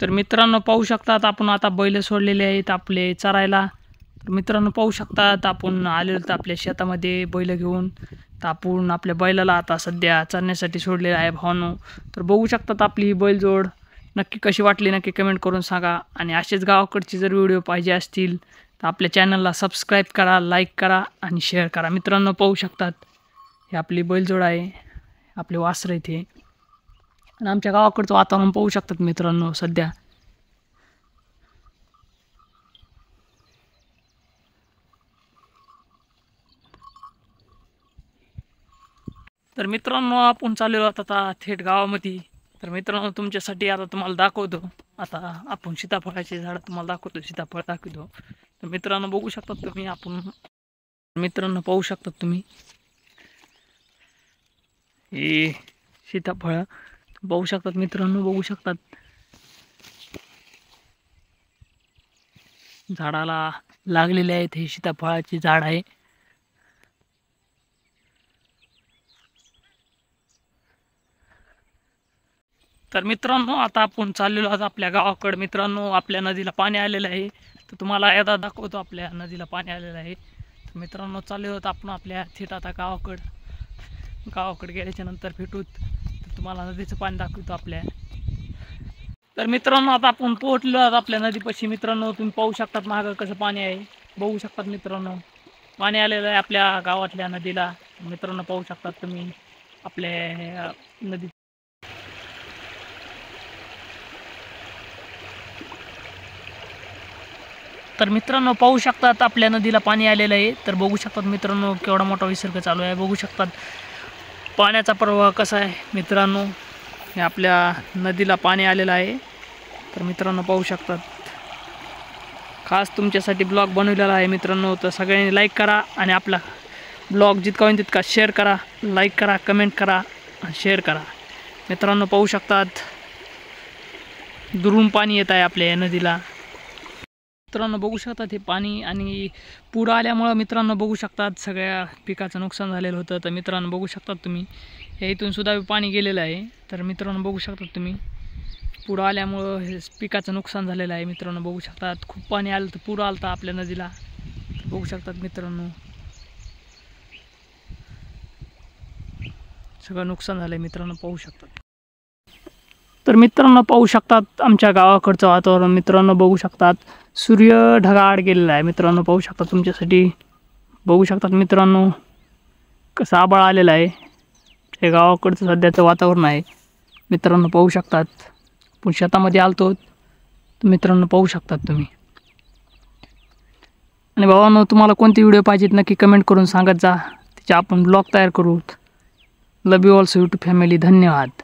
तर मित्रांनो पाहू शकतात आपण आता बैल सोडलेले आहेत आपले चरायला। तर मित्रांनो पाहू शकतात आपण आलेलो तर आपल्या शेतामध्ये बैल घेऊन, तर आपण आपल्या बैलाला आता सध्या चरण्यासाठी सोडलेलं आहे भावांनो। तर बघू शकतात आपली ही बैलजोड नक्की कशी वाटली नक्की कमेंट करून सांगा। आणि असेच गावाकडचे जर व्हिडिओ पाहिजे असतील तर आपल्या चॅनलला सबस्क्राईब करा, लाईक करा आणि शेअर करा। मित्रांनो पाहू शकतात ही आपली बैलजोड आहे, आपले वासरं इथे। आणि आमच्या गावाकडचं वातावरण पाहू शकतात मित्रांनो सध्या। तर मित्रांनो आपण चाललेलो आता थेट गावामध्ये। तर मित्रांनो तुमच्यासाठी आता तुम्हाला दाखवतो, आता आपण सीताफळाचे झाड तुम्हाला दाखवतो, सीताफळ दाखवतो। तर मित्रांनो बघू शकतात तुम्ही, आपण मित्रांनो पाहू शकतात तुम्ही हे सीताफळ बघू शकतात मित्रांनो, बघू शकतात झाडाला लागलेले आहेत, हे सीताफळाचे झाड आहे। तर मित्रांनो आता आपण चाललेलो आहोत आपल्या गावाकडे। मित्रांनो आपल्या नदीला पाणी आलेलं आहे, तर तुम्हाला एकदा दाखवतो आपल्या नदीला पाणी आलेलं आहे। तर मित्रांनो चाललेलो आहोत आपण आपल्या थेट आता गावाकडे गेल्याच्या नंतर भेटूत, तर तुम्हाला नदीचं पाणी दाखवतो आपल्या। तर मित्रांनो आता आपण पोहोचलो आहोत आपल्या नदीपाशी। मित्रांनो तुम्ही पाहू शकतात मागं कसं पाणी आहे, बघू शकतात मित्रांनो पाणी आलेलं आहे आपल्या गावातल्या नदीला। मित्रांनो पाहू शकतात तुम्ही आपल्या नदी। तर मित्रांनो पाहू शकतात आपल्या नदीला पाणी आलेलं आहे। तर बघू शकतात मित्रांनो केवढा मोठा विसर्ग चालू आहे, बघू शकतात पाण्याचा प्रवाह कसा आहे मित्रांनो। हे आपल्या नदीला पाणी आलेलं आहे। तर मित्रांनो पाहू शकतात, खास तुमच्यासाठी ब्लॉग बनवलेला आहे मित्रांनो। तर सगळ्यांनी लाईक करा आणि आपला ब्लॉग जितका होईल तितका शेअर करा, लाईक करा, कमेंट करा आणि शेअर करा। मित्रांनो पाहू शकतात दुरून पाणी येत आहे आपल्या या नदीला। मित्रांनो बघू शकतात हे पाणी आणि पूर आल्यामुळे मित्रांनो बघू शकतात सगळ्या पिकाचं नुकसान झालेलं होतं। तर मित्रांनो बघू शकतात तुम्ही हे इथून सुद्धा पाणी गेलेलं आहे। तर मित्रांनो बघू शकतात तुम्ही पूर आल्यामुळं हे पिकाचं नुकसान झालेलं आहे। मित्रांनो बघू शकतात खूप पाणी आलं, तर पूर आलता आपल्या नदीला। बघू शकतात मित्रांनो सगळं नुकसान झालं आहे, मित्रांनो पाहू शकतात। तर मित्रांनो पाहू शकतात आमच्या गावाकडचं वातावरण। मित्रांनो बघू शकतात सूर्य ढगाआड गेलेला आहे। मित्रांनो पाहू शकतात तुमच्यासाठी, बघू शकतात मित्रांनो कसं आभाळ आलेलं आहे। हे गावाकडचं सध्याचं वातावरण आहे। मित्रांनो पाहू शकतात पण शेतामध्ये आलतो, तर मित्रांनो पाहू शकतात तुम्ही। आणि भावांनो तुम्हाला कोणती व्हिडिओ पाहिजेत नक्की कमेंट करून सांगत जा, त्याचे आपण ब्लॉग तयार करू। लव यू ऑल यूट्यूब फॅमिली, धन्यवाद।